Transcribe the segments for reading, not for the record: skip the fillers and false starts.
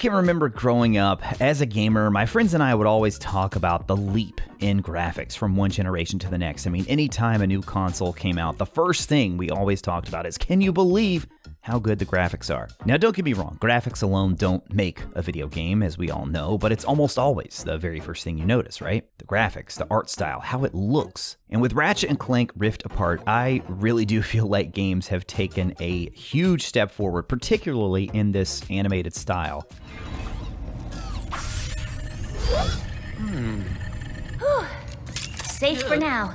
can remember growing up as a gamer, my friends and I would always talk about the leap in graphics from one generation to the next. I mean, anytime a new console came out, the first thing we always talked about is, can you believe how good the graphics are? Now, don't get me wrong, graphics alone don't make a video game, as we all know, but it's almost always the very first thing you notice, right? The graphics, the art style, how it looks. And with Ratchet and Clank Rift Apart, I really do feel like games have taken a huge step forward, particularly in this animated style. Safe for now.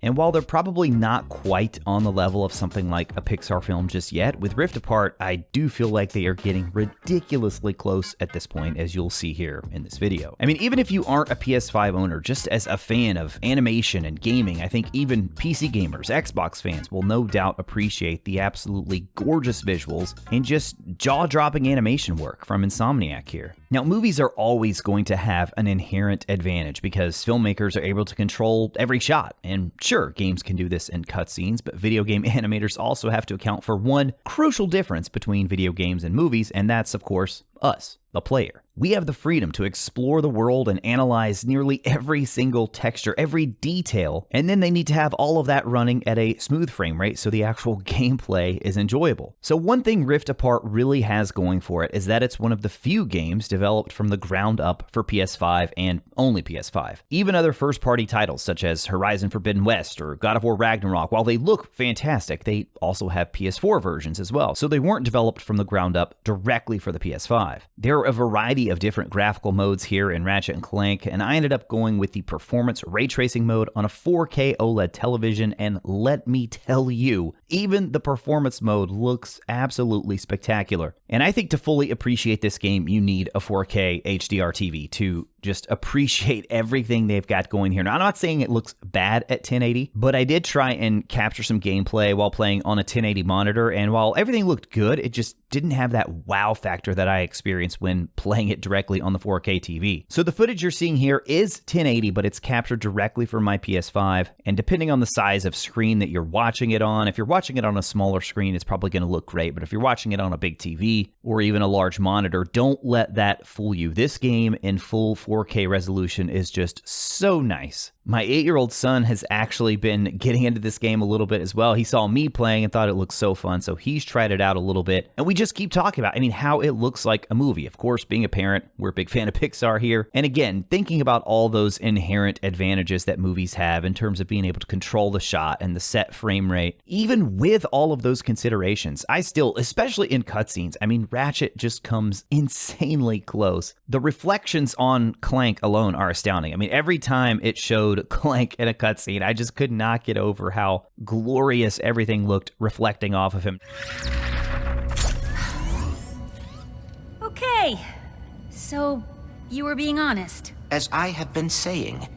And while they're probably not quite on the level of something like a Pixar film just yet, with Rift Apart, I do feel like they are getting ridiculously close at this point, as you'll see here in this video. I mean, even if you aren't a PS5 owner, just as a fan of animation and gaming, I think even PC gamers, Xbox fans will no doubt appreciate the absolutely gorgeous visuals and just jaw-dropping animation work from Insomniac here. Now, movies are always going to have an inherent advantage because filmmakers are able to control every shot. And sure, games can do this in cutscenes, but video game animators also have to account for one crucial difference between video games and movies, and that's, of course, us, the player. We have the freedom to explore the world and analyze nearly every single texture, every detail, and then they need to have all of that running at a smooth frame rate so the actual gameplay is enjoyable. So one thing Rift Apart really has going for it is that it's one of the few games developed from the ground up for PS5 and only PS5. Even other first-party titles such as Horizon Forbidden West or God of War Ragnarok, while they look fantastic, they also have PS4 versions as well, so they weren't developed from the ground up directly for the PS5. There are a variety of different graphical modes here in Ratchet and Clank, and I ended up going with the performance ray tracing mode on a 4K OLED television, and let me tell you, even the performance mode looks absolutely spectacular. And I think to fully appreciate this game, you need a 4K HDR TV to just appreciate everything they've got going here. Now, I'm not saying it looks bad at 1080, but I did try and capture some gameplay while playing on a 1080 monitor, and while everything looked good, it just didn't have that wow factor that I experienced when playing it directly on the 4K TV. So the footage you're seeing here is 1080, but it's captured directly from my PS5, and depending on the size of screen that you're watching it on, if you're watching it on a smaller screen, it's probably going to look great, but if you're watching it on a big TV or even a large monitor, don't let that fool you. This game in full 4K resolution is just so nice. My 8-year-old son has actually been getting into this game a little bit as well. He saw me playing and thought it looked so fun, so he's tried it out a little bit. And we just keep talking about, how it looks like a movie. Of course, being a parent, we're a big fan of Pixar here. And again, thinking about all those inherent advantages that movies have in terms of being able to control the shot and the set frame rate, even with all of those considerations, I still, especially in cutscenes, Ratchet just comes insanely close. The reflections on Clank alone are astounding. Every time it showed Clank in a cutscene, I just could not get over how glorious everything looked reflecting off of him. Okay, so you were being honest. As I have been saying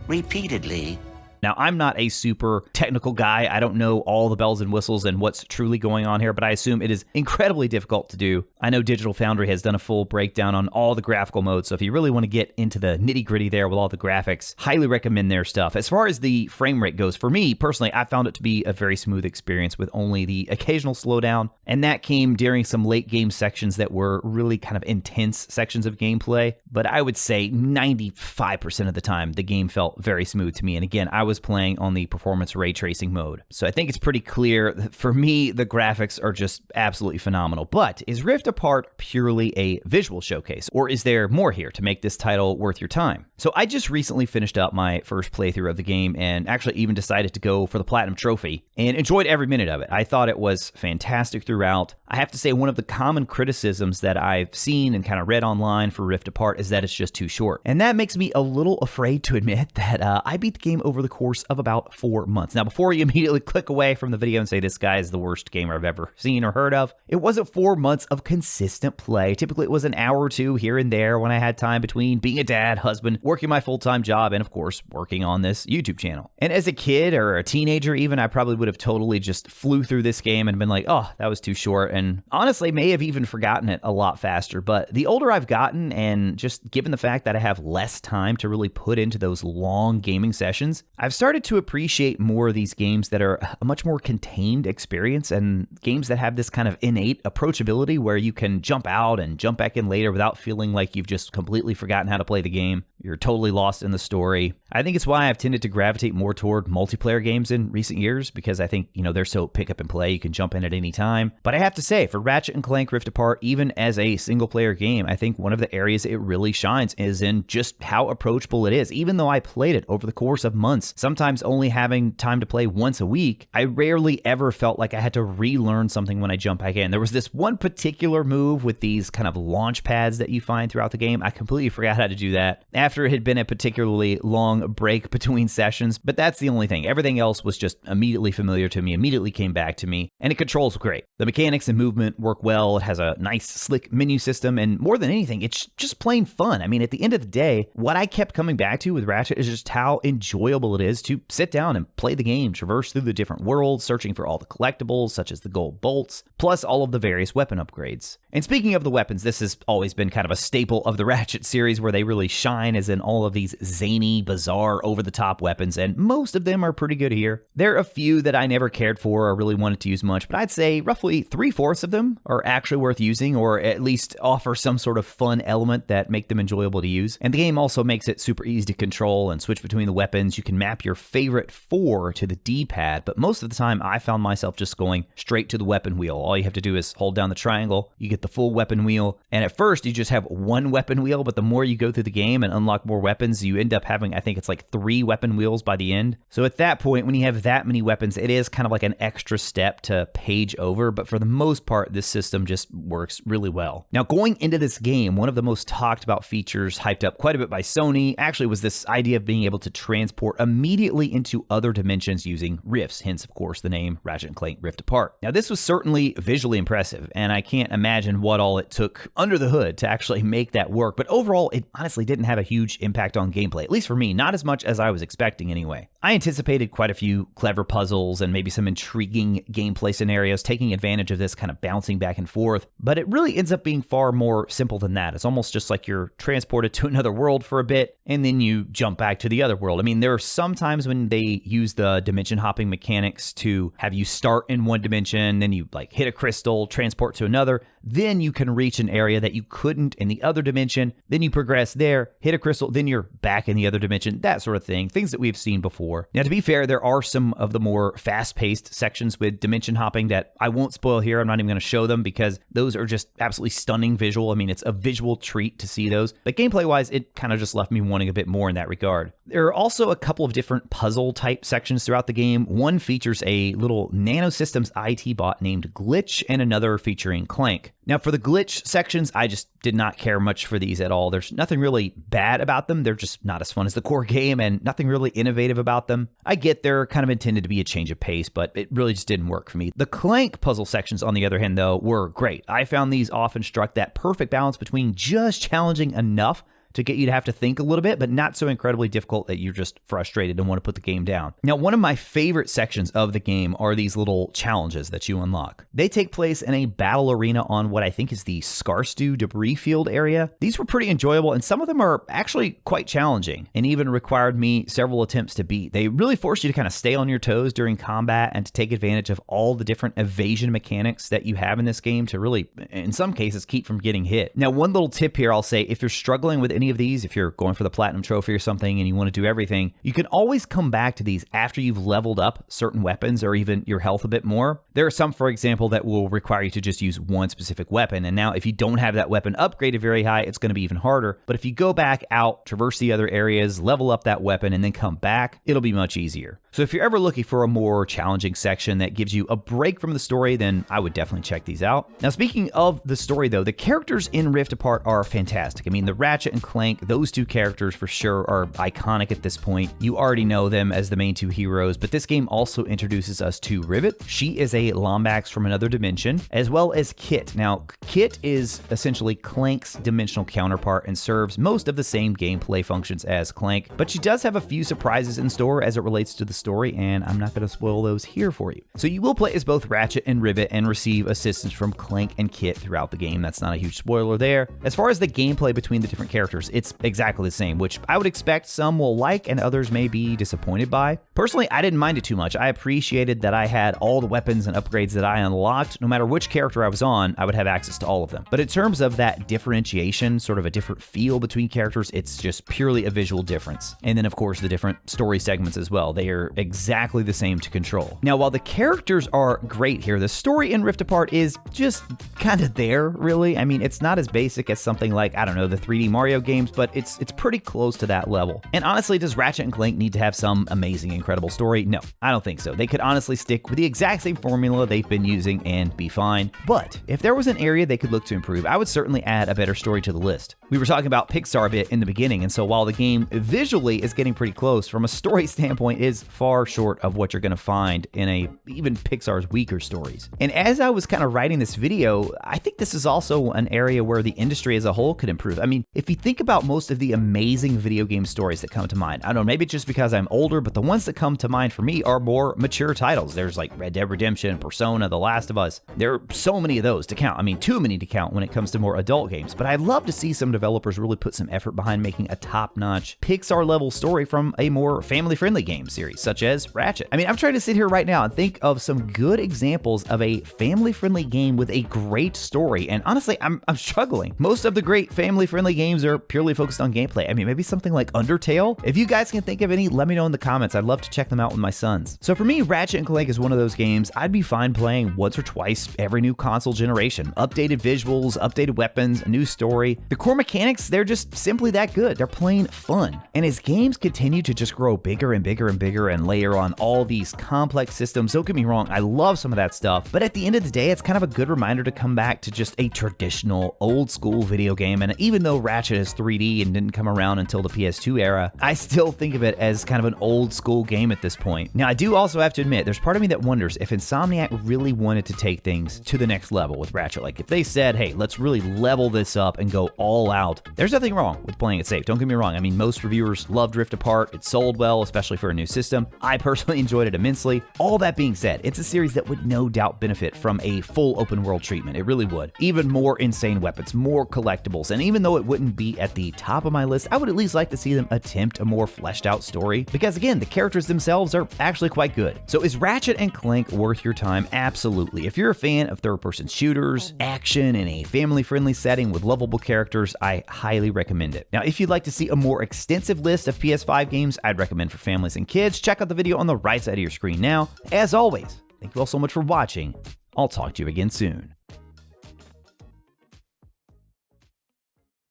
repeatedly. Now, I'm not a super technical guy. I don't know all the bells and whistles and what's truly going on here, but I assume it is incredibly difficult to do. I know Digital Foundry has done a full breakdown on all the graphical modes, so if you really want to get into the nitty-gritty there with all the graphics, highly recommend their stuff. As far as the frame rate goes, for me, personally, I found it to be a very smooth experience with only the occasional slowdown, and that came during some late game sections that were really kind of intense sections of gameplay, but I would say 95% of the time, the game felt very smooth to me, and again, I was playing on the performance ray tracing mode. So I think it's pretty clear that for me, the graphics are just absolutely phenomenal. But is Rift Apart purely a visual showcase, or is there more here to make this title worth your time? So I just recently finished up my first playthrough of the game and actually even decided to go for the Platinum Trophy and enjoyed every minute of it. I thought it was fantastic throughout. I have to say one of the common criticisms that I've seen and kind of read online for Rift Apart is that it's just too short. And that makes me a little afraid to admit that I beat the game over the course of about 4 months. Now, before you immediately click away from the video and say this guy is the worst gamer I've ever seen or heard of, it wasn't 4 months of consistent play. Typically, it was an hour or two here and there when I had time between being a dad, husband, working my full-time job, and of course, working on this YouTube channel. And as a kid or a teenager even, I probably would have totally just flew through this game and been like, oh, that was too short, and honestly may have even forgotten it a lot faster. But the older I've gotten, and just given the fact that I have less time to really put into those long gaming sessions, I've started to appreciate more of these games that are a much more contained experience and games that have this kind of innate approachability where you can jump out and jump back in later without feeling like you've just completely forgotten how to play the game. You're totally lost in the story. I think it's why I've tended to gravitate more toward multiplayer games in recent years because I think, they're so pick up and play, you can jump in at any time. But I have to say, for Ratchet and Clank Rift Apart, even as a single player game, I think one of the areas it really shines is in just how approachable it is. Even though I played it over the course of months, sometimes only having time to play once a week, I rarely ever felt like I had to relearn something when I jump back in. There was this one particular move with these kind of launch pads that you find throughout the game. I completely forgot how to do that after it had been a particularly long break between sessions, but that's the only thing. Everything else was just immediately familiar to me, immediately came back to me, and it controls great. The mechanics and movement work well. It has a nice, slick menu system, and more than anything, it's just plain fun. I mean, at the end of the day, what I kept coming back to with Ratchet is just how enjoyable it is to sit down and play the game, traverse through the different worlds, searching for all the collectibles, such as the gold bolts, plus all of the various weapon upgrades. And speaking of the weapons, this has always been kind of a staple of the Ratchet series where they really shine, as in all of these zany, bizarre, over-the-top weapons, and most of them are pretty good here. There are a few that I never cared for or really wanted to use much, but I'd say roughly 3/4 of them are actually worth using, or at least offer some sort of fun element that make them enjoyable to use. And the game also makes it super easy to control and switch between the weapons. You can map your favorite 4 to the D-pad, but most of the time I found myself just going straight to the weapon wheel. All you have to do is hold down the triangle, you get the full weapon wheel, and at first you just have one weapon wheel, but the more you go through the game and unlock more weapons, you end up having, I think it's like 3 weapon wheels by the end. So at that point, when you have that many weapons, it is kind of like an extra step to page over, but for the most part, this system just works really well. Now, going into this game, one of the most talked about features, hyped up quite a bit by Sony, actually was this idea of being able to transport immediately into other dimensions using rifts, hence, of course, the name Ratchet and Clank Rift Apart. Now, this was certainly visually impressive, and I can't imagine what all it took under the hood to actually make that work, but overall, it honestly didn't have a huge impact on gameplay, at least for me, not as much as I was expecting anyway. I anticipated quite a few clever puzzles and maybe some intriguing gameplay scenarios taking advantage of this kind of bouncing back and forth, but it really ends up being far more simple than that. It's almost just like you're transported to another world for a bit, and then you jump back to the other world. I mean, there are some times when they use the dimension hopping mechanics to have you start in one dimension, then you like hit a crystal, transport to another, then you can reach an area that you couldn't in the other dimension, then you progress there, hit a crystal, then you're back in the other dimension, that sort of thing, things that we've seen before. Now, to be fair, there are some of the more fast-paced sections with dimension hopping that I won't spoil here. I'm not even going to show them because those are just absolutely stunning visual. I mean, it's a visual treat to see those, but gameplay-wise, it kind of just left me wanting a bit more in that regard. There are also a couple of different puzzle-type sections throughout the game. One features a little nanosystems IT bot named Glitch, and another featuring Clank. Now, for the glitch sections, I just did not care much for these at all. There's nothing really bad about them. They're just not as fun as the core game and nothing really innovative about them. I get they're kind of intended to be a change of pace, but it really just didn't work for me. The Clank puzzle sections, on the other hand, though, were great. I found these often struck that perfect balance between just challenging enough to get you to have to think a little bit, but not so incredibly difficult that you're just frustrated and want to put the game down. Now, one of my favorite sections of the game are these little challenges that you unlock. They take place in a battle arena on what I think is the Skarstu debris field area. These were pretty enjoyable, and some of them are actually quite challenging and even required me several attempts to beat. They really force you to kind of stay on your toes during combat and to take advantage of all the different evasion mechanics that you have in this game to really, in some cases, keep from getting hit. Now, one little tip here I'll say, if you're struggling with any of these, if you're going for the platinum trophy or something and you want to do everything, you can always come back to these after you've leveled up certain weapons or even your health a bit more. There are some, for example, that will require you to just use one specific weapon, and now if you don't have that weapon upgraded very high, it's going to be even harder. But if you go back out, traverse the other areas, level up that weapon, and then come back, it'll be much easier. So if you're ever looking for a more challenging section that gives you a break from the story, then I would definitely check these out. Now, speaking of the story though, the characters in Rift Apart are fantastic. I mean, the Ratchet and Clank, those two characters for sure are iconic at this point. You already know them as the main two heroes, but this game also introduces us to Rivet. She is a play Lombax from another dimension, as well as Kit. Now, Kit is essentially Clank's dimensional counterpart and serves most of the same gameplay functions as Clank, but she does have a few surprises in store as it relates to the story, and I'm not going to spoil those here for you. So you will play as both Ratchet and Rivet and receive assistance from Clank and Kit throughout the game. That's not a huge spoiler there. As far as the gameplay between the different characters, it's exactly the same, which I would expect some will like and others may be disappointed by. Personally, I didn't mind it too much. I appreciated that I had all the weapons and upgrades that I unlocked. No matter which character I was on, I would have access to all of them. But in terms of that differentiation, sort of a different feel between characters, it's just purely a visual difference. And then of course the different story segments as well. They are exactly the same to control. Now, while the characters are great here, the story in Rift Apart is just kind of there, really. I mean, it's not as basic as something like, I don't know, the 3D Mario games, but it's pretty close to that level. And honestly, does Ratchet and Clank need to have some amazing, incredible story? No, I don't think so. They could honestly stick with the exact same formula they've been using and be fine. But if there was an area they could look to improve, I would certainly add a better story to the list. We were talking about Pixar a bit in the beginning, and so while the game visually is getting pretty close, from a story standpoint is far short of what you're going to find in even Pixar's weaker stories. And as I was kind of writing this video, I think this is also an area where the industry as a whole could improve. I mean, if you think about most of the amazing video game stories that come to mind, I don't know, maybe it's just because I'm older, but the ones that come to mind for me are more mature titles. There's like Red Dead Redemption, Persona, The Last of Us. There are so many of those to count. I mean, too many to count when it comes to more adult games, but I'd love to see some developers really put some effort behind making a top-notch Pixar-level story from a more family-friendly game series, such as Ratchet. I mean, I'm trying to sit here right now and think of some good examples of a family-friendly game with a great story, and honestly, I'm struggling. Most of the great family-friendly games are purely focused on gameplay. I mean, maybe something like Undertale? If you guys can think of any, let me know in the comments. I'd love to check them out with my sons. So for me, Ratchet and Clank is one of those games I'd be fine playing once or twice every new console generation. Updated visuals, updated weapons, a new story. The core mechanics, they're just simply that good. They're plain fun. And as games continue to just grow bigger and bigger and bigger and layer on all these complex systems, don't get me wrong, I love some of that stuff, but at the end of the day, it's kind of a good reminder to come back to just a traditional, old school video game. And even though Ratchet is 3D and didn't come around until the PS2 era, I still think of it as kind of an old school game at this point. Now, I do also have to admit, there's part of me that wonders if Insomniac really wanted to take things to the next level with Ratchet. Like if they said, hey, let's really level this up and go all out, there's nothing wrong with playing it safe. Don't get me wrong. I mean, most reviewers loved Rift Apart. It sold well, especially for a new system. I personally enjoyed it immensely. All that being said, it's a series that would no doubt benefit from a full open world treatment. It really would. Even more insane weapons, more collectibles, and even though it wouldn't be at the top of my list, I would at least like to see them attempt a more fleshed out story, because again, the characters themselves are actually quite good. So is Ratchet and Clank worth your time? Absolutely. If you're a fan of third-person shooters, action in a family-friendly setting with lovable characters, I highly recommend it. Now, if you'd like to see a more extensive list of PS5 games I'd recommend for families and kids, check out the video on the right side of your screen now. As always, thank you all so much for watching. I'll talk to you again soon.